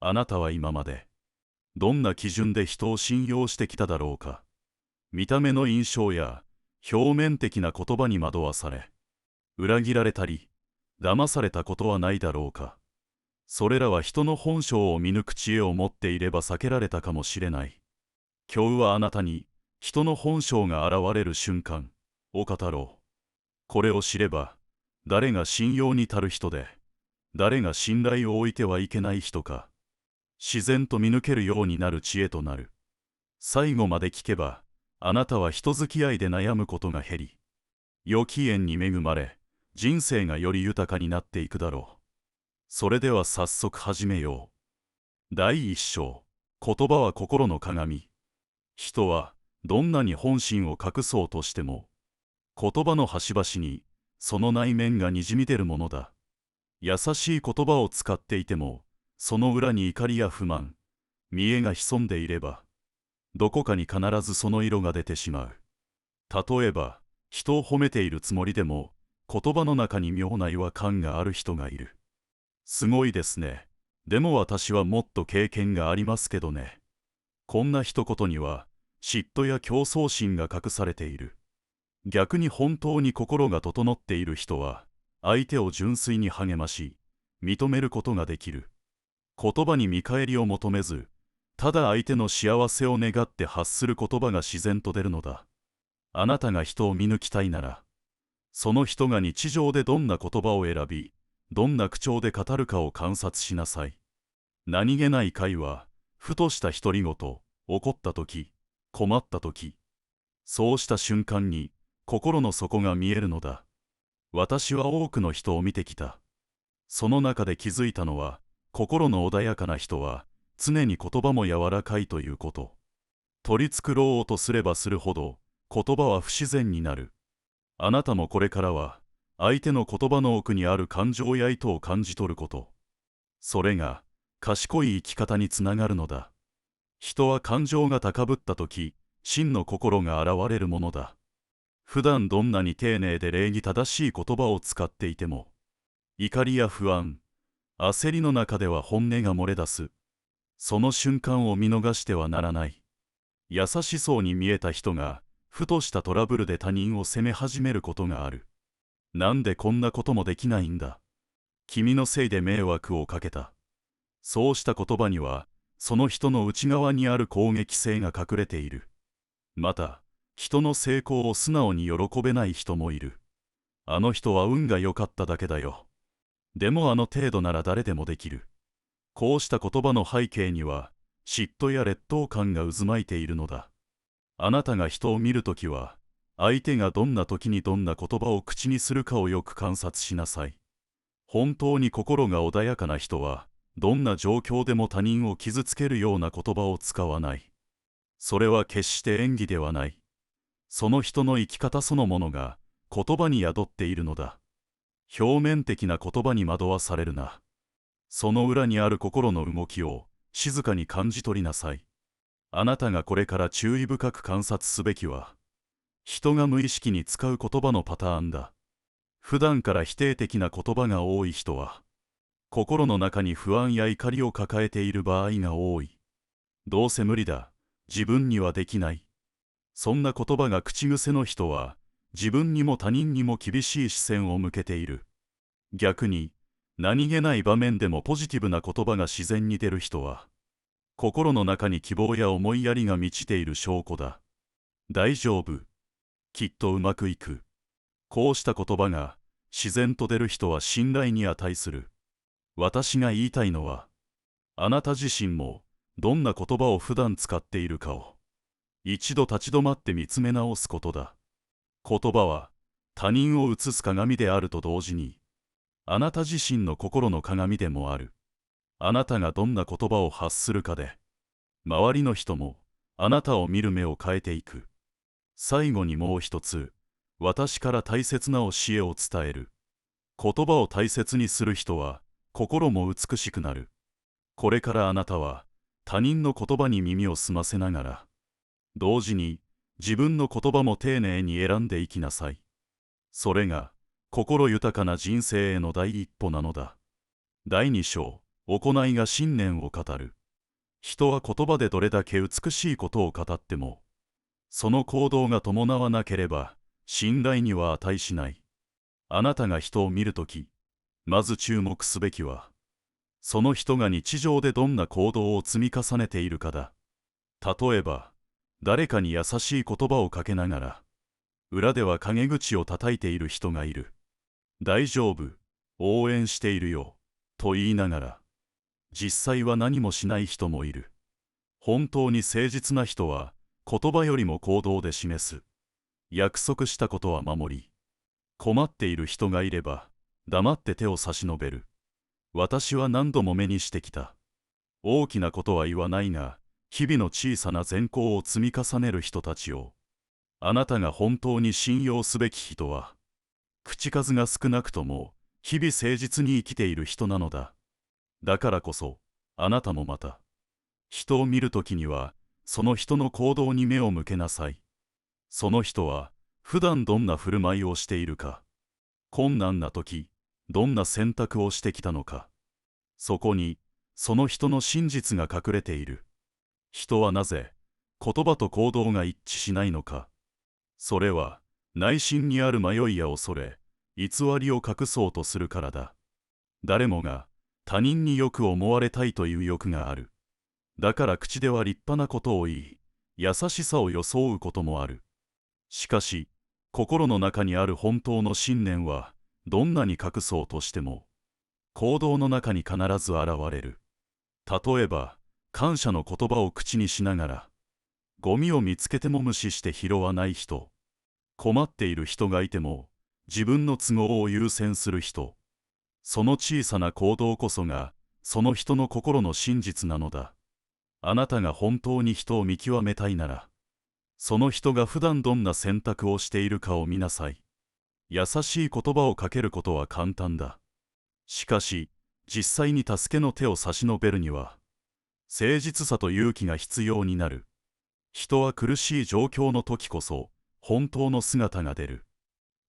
あなたは今まで、どんな基準で人を信用してきただろうか。見た目の印象や表面的な言葉に惑わされ、裏切られたり、騙されたことはないだろうか。それらは人の本性を見抜く知恵を持っていれば避けられたかもしれない。今日はあなたに人の本性が現れる瞬間を語ろう。これを知れば、誰が信用に足る人で、誰が信頼を置いてはいけない人か、自然と見抜けるようになる知恵となる。最後まで聞けば、あなたは人付き合いで悩むことが減り、良き縁に恵まれ、人生がより豊かになっていくだろう。それでは早速始めよう。第一章、言葉は心の鏡。人はどんなに本心を隠そうとしても、言葉の端々にその内面がにじみ出るものだ。優しい言葉を使っていても、その裏に怒りや不満、見栄が潜んでいれば、どこかに必ずその色が出てしまう。例えば、人を褒めているつもりでも、言葉の中に妙な違和感がある人がいる。すごいですね。でも私はもっと経験がありますけどね。こんな一言には、嫉妬や競争心が隠されている。逆に本当に心が整っている人は、相手を純粋に励まし、認めることができる。言葉に見返りを求めず、ただ相手の幸せを願って発する言葉が自然と出るのだ。あなたが人を見抜きたいなら、その人が日常でどんな言葉を選び、どんな口調で語るかを観察しなさい。何気ない会話、ふとした独り言、怒った時、困った時、そうした瞬間に心の底が見えるのだ。私は多くの人を見てきた。その中で気づいたのは、心の穏やかな人は常に言葉も柔らかいということ。取り繕おうとすればするほど言葉は不自然になる。あなたもこれからは相手の言葉の奥にある感情や意図を感じ取ること。それが賢い生き方につながるのだ。人は感情が高ぶったとき、真の心が現れるものだ。普段どんなに丁寧で礼儀正しい言葉を使っていても、怒りや不安、焦りの中では本音が漏れ出す。その瞬間を見逃してはならない。優しそうに見えた人が、ふとしたトラブルで他人を責め始めることがある。なんでこんなこともできないんだ。君のせいで迷惑をかけた。そうした言葉には、その人の内側にある攻撃性が隠れている。また、人の成功を素直に喜べない人もいる。あの人は運が良かっただけだよ。でもあの程度なら誰でもできる。こうした言葉の背景には、嫉妬や劣等感が渦巻いているのだ。あなたが人を見るときは、相手がどんな時にどんな言葉を口にするかをよく観察しなさい。本当に心が穏やかな人は、どんな状況でも他人を傷つけるような言葉を使わない。それは決して演技ではない。その人の生き方そのものが言葉に宿っているのだ。表面的な言葉に惑わされるな。その裏にある心の動きを静かに感じ取りなさい。あなたがこれから注意深く観察すべきは、人が無意識に使う言葉のパターンだ。普段から否定的な言葉が多い人は、心の中に不安や怒りを抱えている場合が多い。どうせ無理だ、自分にはできない。そんな言葉が口癖の人は、自分にも他人にも厳しい視線を向けている。逆に、何気ない場面でもポジティブな言葉が自然に出る人は、心の中に希望や思いやりが満ちている証拠だ。大丈夫。きっとうまくいく。こうした言葉が自然と出る人は信頼に値する。私が言いたいのは、あなた自身もどんな言葉を普段使っているかを一度立ち止まって見つめ直すことだ。言葉は他人を映す鏡であると同時に、あなた自身の心の鏡でもある。あなたがどんな言葉を発するかで、周りの人もあなたを見る目を変えていく。最後にもう一つ、私から大切な教えを伝える。言葉を大切にする人は心も美しくなる。これからあなたは他人の言葉に耳を澄ませながら、同時に自分の言葉も丁寧に選んでいきなさい。それが心豊かな人生への第一歩なのだ。第二章、行いが信念を語る。人は言葉でどれだけ美しいことを語っても、その行動が伴わなければ信頼には値しない。あなたが人を見るとき、まず注目すべきは、その人が日常でどんな行動を積み重ねているかだ。例えば、誰かに優しい言葉をかけながら、裏では陰口を叩いている人がいる。大丈夫、応援しているよ、と言いながら、実際は何もしない人もいる。本当に誠実な人は、言葉よりも行動で示す。約束したことは守り、困っている人がいれば、黙って手を差し伸べる。私は何度も目にしてきた。大きなことは言わないが、日々の小さな善行を積み重ねる人たちを、あなたが本当に信用すべき人は、口数が少なくとも、日々誠実に生きている人なのだ。だからこそ、あなたもまた、人を見るときには、その人の行動に目を向けなさい。その人は、普段どんな振る舞いをしているか、困難なとき、どんな選択をしてきたのか、そこに、その人の真実が隠れている。人はなぜ、言葉と行動が一致しないのか。それは、内心にある迷いや恐れ、偽りを隠そうとするからだ。誰もが、他人によく思われたいという欲がある。だから口では立派なことを言い、優しさを装うこともある。しかし、心の中にある本当の信念は、どんなに隠そうとしても、行動の中に必ず現れる。例えば、感謝の言葉を口にしながら、ゴミを見つけても無視して拾わない人、困っている人がいても、自分の都合を優先する人、その小さな行動こそが、その人の心の真実なのだ。あなたが本当に人を見極めたいなら、その人が普段どんな選択をしているかを見なさい。優しい言葉をかけることは簡単だ。しかし、実際に助けの手を差し伸べるには、誠実さと勇気が必要になる。人は苦しい状況の時こそ、本当の姿が出る。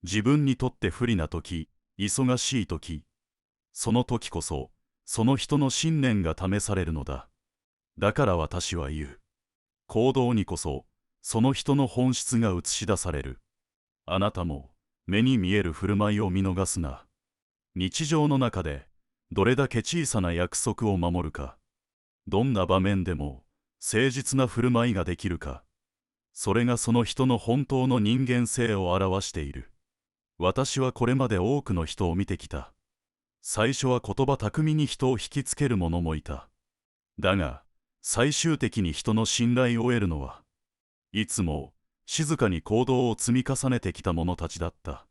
自分にとって不利な時、忙しい時、その時こそ、その人の信念が試されるのだ。だから私は言う。行動にこそ、その人の本質が映し出される。あなたも、目に見える振る舞いを見逃すな。日常の中で、どれだけ小さな約束を守るか、どんな場面でも、誠実な振る舞いができるか、それがその人の本当の人間性を表している。私はこれまで多くの人を見てきた。最初は言葉巧みに人を引きつける者もいた。だが、最終的に人の信頼を得るのは、いつも静かに行動を積み重ねてきた者たちだった。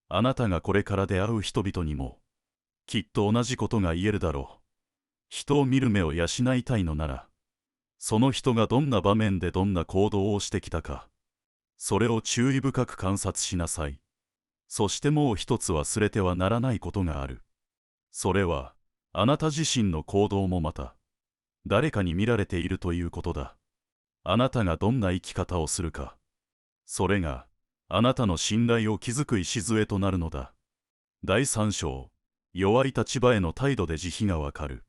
あなたがこれから出会う人々にも、きっと同じことが言えるだろう。人を見る目を養いたいのなら、その人がどんな場面でどんな行動をしてきたか、それを注意深く観察しなさい。そしてもう一つ忘れてはならないことがある。それは、あなた自身の行動もまた、誰かに見られているということだ。あなたがどんな生き方をするか、それが、あなたの信頼を築く礎となるのだ。第三章、弱い立場への態度で慈悲がわかる。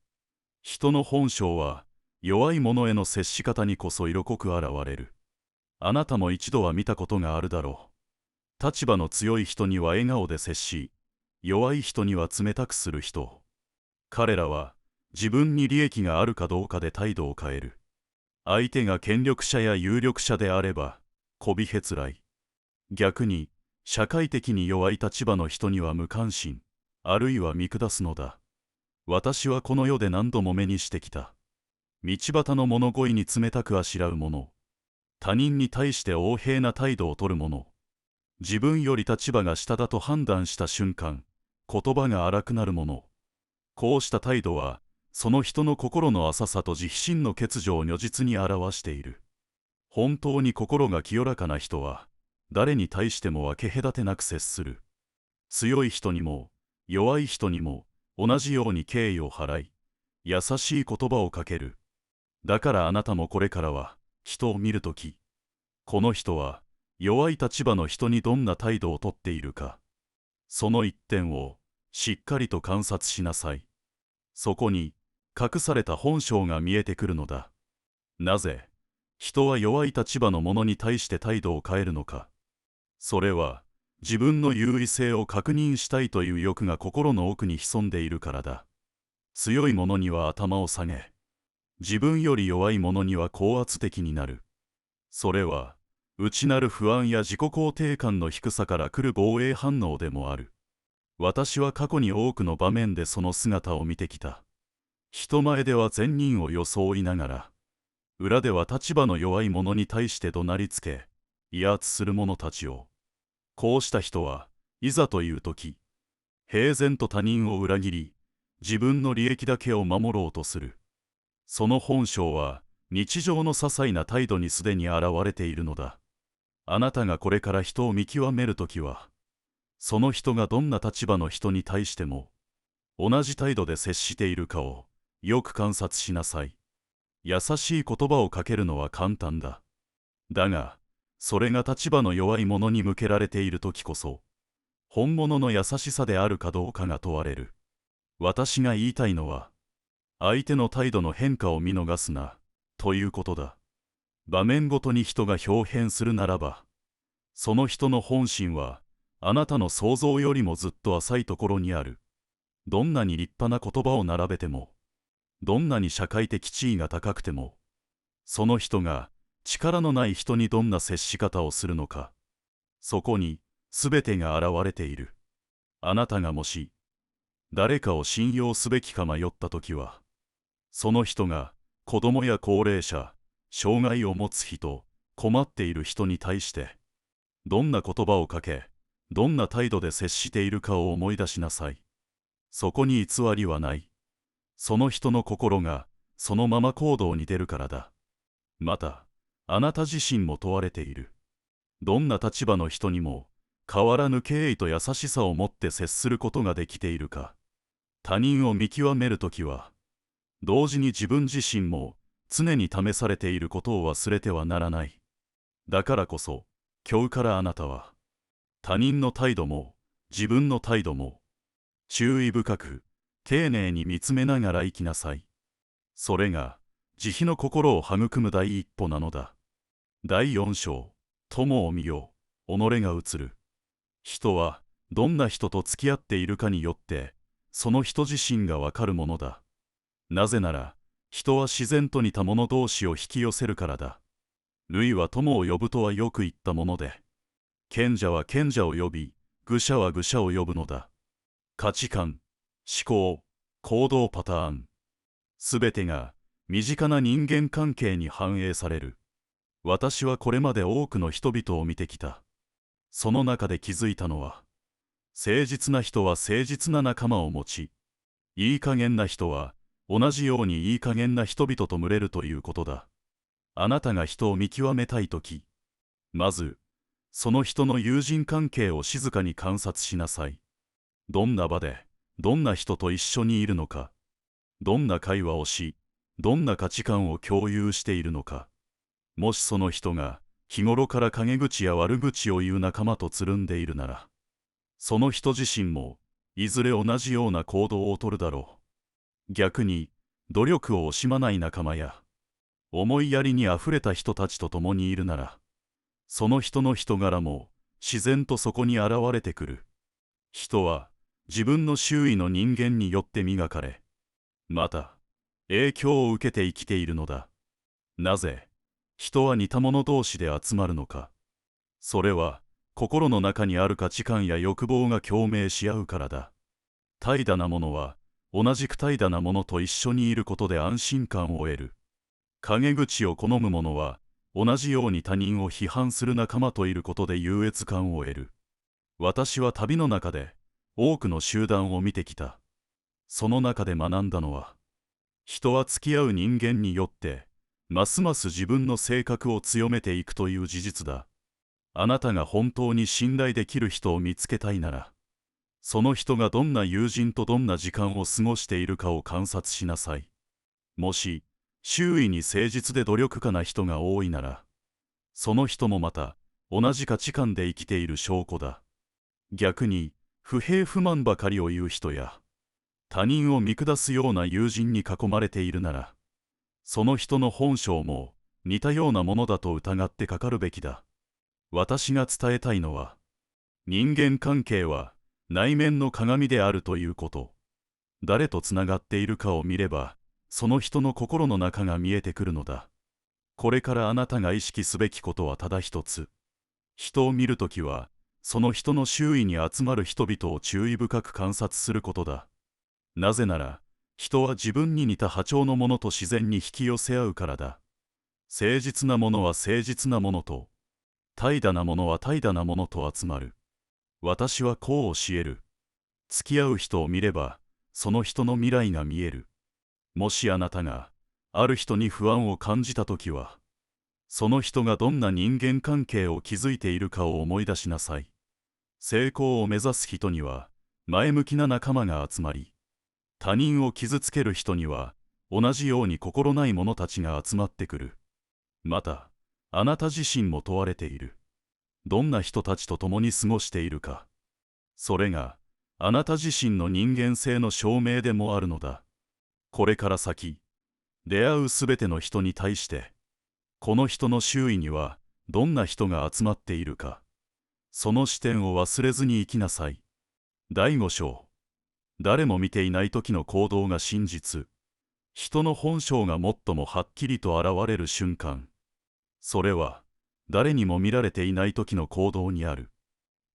人の本性は、弱い者への接し方にこそ色濃く現れる。あなたも一度は見たことがあるだろう。立場の強い人には笑顔で接し、弱い人には冷たくする人。彼らは、自分に利益があるかどうかで態度を変える。相手が権力者や有力者であれば、媚びへつらい。逆に、社会的に弱い立場の人には無関心、あるいは見下すのだ。私はこの世で何度も目にしてきた。道端の物乞いに冷たくあしらう者、他人に対して横柄な態度をとる者、自分より立場が下だと判断した瞬間、言葉が荒くなる者。こうした態度は、その人の心の浅さと自負心の欠如を如実に表している。本当に心が清らかな人は、誰に対しても分け隔てなく接する。強い人にも、弱い人にも、同じように敬意を払い、優しい言葉をかける。だからあなたもこれからは、人を見るとき、この人は、弱い立場の人にどんな態度をとっているか、その一点を、しっかりと観察しなさい。そこに、隠された本性が見えてくるのだ。なぜ人は弱い立場の者に対して態度を変えるのか。それは自分の優位性を確認したいという欲が心の奥に潜んでいるからだ。強い者には頭を下げ、自分より弱い者には高圧的になる。それは内なる不安や自己肯定感の低さから来る防衛反応でもある。私は過去に多くの場面でその姿を見てきた。人前では善人を装いながら、裏では立場の弱い者に対して怒鳴りつけ、威圧する者たちを。こうした人はいざという時、平然と他人を裏切り、自分の利益だけを守ろうとする。その本性は日常の些細な態度にすでに現れているのだ。あなたがこれから人を見極めるときは、その人がどんな立場の人に対しても同じ態度で接しているかをよく観察しなさい。優しい言葉をかけるのは簡単だ。だが、それが立場の弱い者に向けられているときこそ、本物の優しさであるかどうかが問われる。私が言いたいのは、相手の態度の変化を見逃すな、ということだ。場面ごとに人が表変するならば、その人の本心は、あなたの想像よりもずっと浅いところにある。どんなに立派な言葉を並べても、どんなに社会的地位が高くても、その人が力のない人にどんな接し方をするのか、そこに全てが現れている。あなたがもし、誰かを信用すべきか迷ったときは、その人が子供や高齢者、障害を持つ人、困っている人に対して、どんな言葉をかけ、どんな態度で接しているかを思い出しなさい。そこに偽りはない。その人の心がそのまま行動に出るからだ。また、あなた自身も問われている。どんな立場の人にも変わらぬ敬意と優しさを持って接することができているか。他人を見極めるときは、同時に自分自身も常に試されていることを忘れてはならない。だからこそ、今日からあなたは、他人の態度も自分の態度も注意深く丁寧に見つめながら生きなさい。それが慈悲の心を育む第一歩なのだ。第4章、友を見よ、己が映る。人はどんな人と付き合っているかによってその人自身がわかるものだ。なぜなら人は自然と似た者同士を引き寄せるからだ。類は友を呼ぶとはよく言ったもので、賢者は賢者を呼び、愚者は愚者を呼ぶのだ。価値観、思考、行動パターン、すべてが身近な人間関係に反映される。私はこれまで多くの人々を見てきた。その中で気づいたのは、誠実な人は誠実な仲間を持ち、いい加減な人は同じようにいい加減な人々と群れるということだ。あなたが人を見極めたいとき、まず、その人の友人関係を静かに観察しなさい。どんな場で、どんな人と一緒にいるのか、どんな会話をし、どんな価値観を共有しているのか。もしその人が日頃から陰口や悪口を言う仲間とつるんでいるなら、その人自身もいずれ同じような行動をとるだろう。逆に努力を惜しまない仲間や思いやりにあふれた人たちと共にいるなら、その人の人柄も自然とそこに現れてくる。人は自分の周囲の人間によって磨かれ、また影響を受けて生きているのだ。なぜ人は似た者同士で集まるのか。それは心の中にある価値観や欲望が共鳴し合うからだ。怠惰な者は同じく怠惰な者と一緒にいることで安心感を得る。陰口を好む者は同じように他人を批判する仲間といることで優越感を得る。私は旅の中で多くの集団を見てきた。その中で学んだのは、人は付き合う人間によってますます自分の性格を強めていくという事実だ。あなたが本当に信頼できる人を見つけたいなら、その人がどんな友人とどんな時間を過ごしているかを観察しなさい。もし周囲に誠実で努力家な人が多いなら、その人もまた同じ価値観で生きている証拠だ。逆に不平不満ばかりを言う人や他人を見下すような友人に囲まれているなら、その人の本性も似たようなものだと疑ってかかるべきだ。私が伝えたいのは、人間関係は内面の鏡であるということ。誰とつながっているかを見れば、その人の心の中が見えてくるのだ。これからあなたが意識すべきことはただ一つ。人を見るときは、その人の周囲に集まる人々を注意深く観察することだ。なぜなら、人は自分に似た波長のものと自然に引き寄せ合うからだ。誠実なものは誠実なものと、怠惰なものは怠惰なものと集まる。私はこう教える。付き合う人を見れば、その人の未来が見える。もしあなたが、ある人に不安を感じたときは、その人がどんな人間関係を築いているかを思い出しなさい。成功を目指す人には、前向きな仲間が集まり、他人を傷つける人には、同じように心ない者たちが集まってくる。また、あなた自身も問われている。どんな人たちと共に過ごしているか。それが、あなた自身の人間性の証明でもあるのだ。これから先、出会うすべての人に対して、この人の周囲にはどんな人が集まっているか、その視点を忘れずに生きなさい。第5章。誰も見ていない時の行動が真実。人の本性が最もはっきりと現れる瞬間。それは、誰にも見られていない時の行動にある。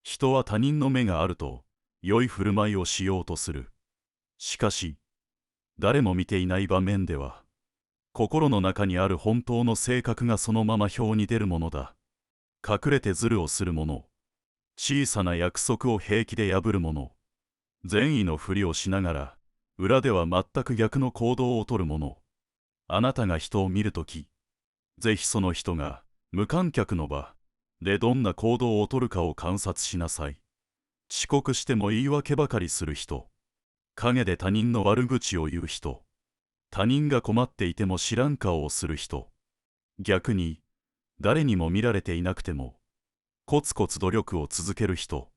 人は他人の目があると、良い振る舞いをしようとする。しかし、誰も見ていない場面では、心の中にある本当の性格がそのまま表に出るものだ。隠れてズルをする者、小さな約束を平気で破る者、善意のふりをしながら、裏では全く逆の行動をとる者。あなたが人を見るとき、ぜひその人が無観客の場でどんな行動をとるかを観察しなさい。遅刻しても言い訳ばかりする人、陰で他人の悪口を言う人、他人が困っていても知らん顔をする人、逆に誰にも見られていなくてもコツコツ努力を続ける人、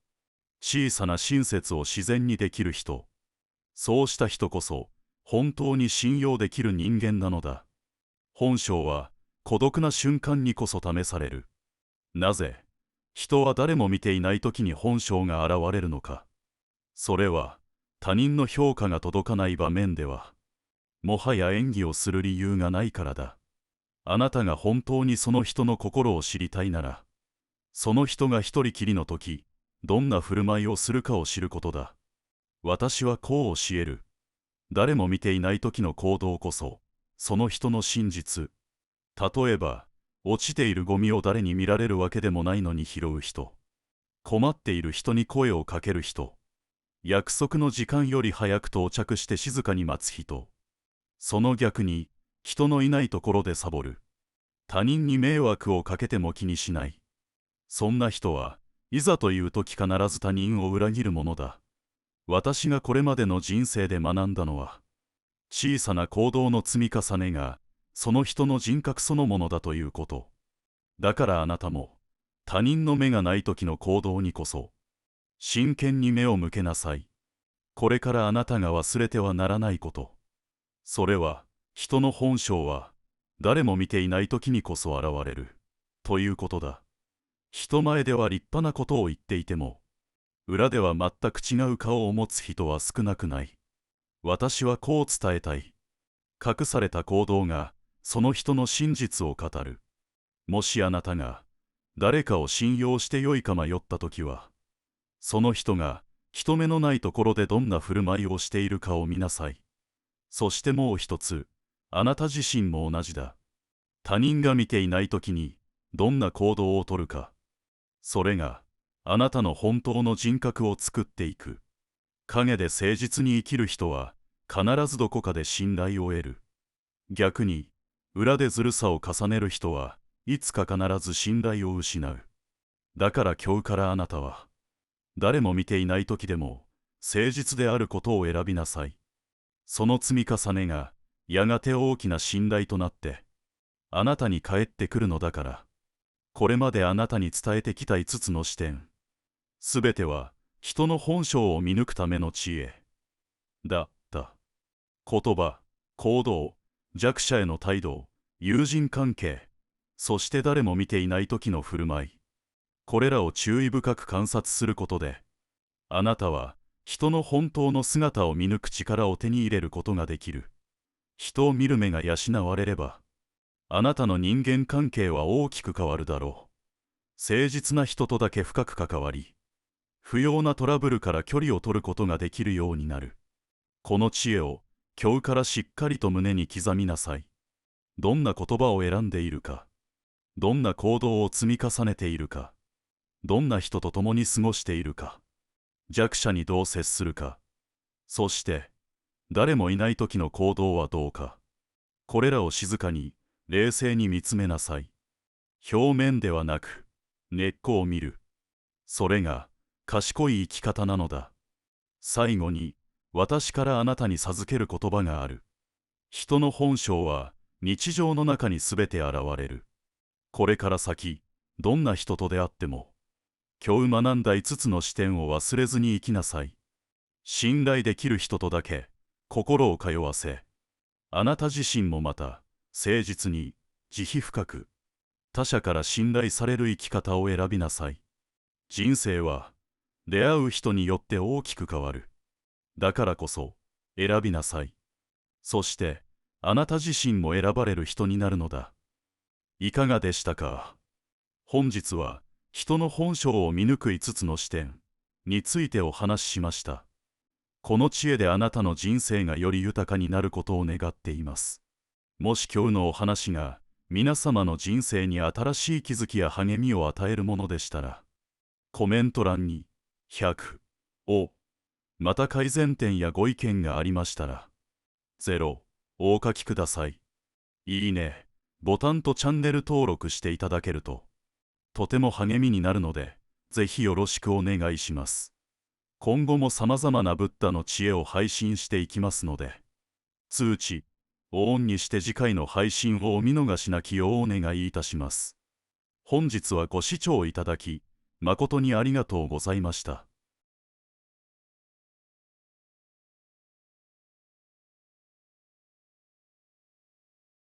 小さな親切を自然にできる人、そうした人こそ本当に信用できる人間なのだ。本性は孤独な瞬間にこそ試される。なぜ人は誰も見ていない時に本性が現れるのか。それは他人の評価が届かない場面ではもはや演技をする理由がないからだ。あなたが本当にその人の心を知りたいなら、その人が一人きりの時、どんな振る舞いをするかを知ることだ。私はこう教える。誰も見ていない時の行動こそ、その人の真実。例えば、落ちているゴミを誰に見られるわけでもないのに拾う人。困っている人に声をかける人。約束の時間より早く到着して静かに待つ人。その逆に、人のいないところでサボる。他人に迷惑をかけても気にしない。そんな人はいざという時必ず他人を裏切るものだ。私がこれまでの人生で学んだのは、小さな行動の積み重ねがその人の人格そのものだということ。だからあなたも他人の目がない時の行動にこそ真剣に目を向けなさい。これからあなたが忘れてはならないこと。それは人の本性は誰も見ていない時にこそ現れるということだ。人前では立派なことを言っていても、裏では全く違う顔を持つ人は少なくない。私はこう伝えたい。隠された行動がその人の真実を語る。もしあなたが誰かを信用してよいか迷ったときは、その人が人目のないところでどんな振る舞いをしているかを見なさい。そしてもう一つ、あなた自身も同じだ。他人が見ていないときにどんな行動をとるか。それがあなたの本当の人格を作っていく。陰で誠実に生きる人は必ずどこかで信頼を得る。逆に裏でずるさを重ねる人はいつか必ず信頼を失う。だから今日からあなたは誰も見ていない時でも誠実であることを選びなさい。その積み重ねがやがて大きな信頼となってあなたに返ってくるのだから。これまであなたに伝えてきた5つの視点、すべては人の本性を見抜くための知恵だった。言葉、行動、弱者への態度、友人関係、そして誰も見ていない時の振る舞い。これらを注意深く観察することで、あなたは人の本当の姿を見抜く力を手に入れることができる。人を見る目が養われれば、あなたの人間関係は大きく変わるだろう。誠実な人とだけ深く関わり、不要なトラブルから距離を取ることができるようになる。この知恵を今日からしっかりと胸に刻みなさい。どんな言葉を選んでいるか、どんな行動を積み重ねているか、どんな人と共に過ごしているか、弱者にどう接するか、そして誰もいない時の行動はどうか。これらを静かに冷静に見つめなさい。表面ではなく根っこを見る。それが賢い生き方なのだ。最後に私からあなたに授ける言葉がある。人の本性は日常の中にすべて現れる。これから先、どんな人と出会っても、今日学んだ5つの視点を忘れずに生きなさい。信頼できる人とだけ心を通わせ、あなた自身もまた誠実に慈悲深く、他者から信頼される生き方を選びなさい。人生は出会う人によって大きく変わる。だからこそ選びなさい。そしてあなた自身も選ばれる人になるのだ。いかがでしたか？本日は人の本性を見抜く5つの視点についてお話ししました。この知恵であなたの人生がより豊かになることを願っています。もし今日のお話が皆様の人生に新しい気づきや励みを与えるものでしたら、コメント欄に100を、また改善点やご意見がありましたら、0をお書きください。いいね、ボタンとチャンネル登録していただけると、とても励みになるので、ぜひよろしくお願いします。今後も様々なブッダの知恵を配信していきますので、通知をオンにして次回の配信をお見逃しなきようお願いいたします。本日はご視聴いただき、誠にありがとうございました。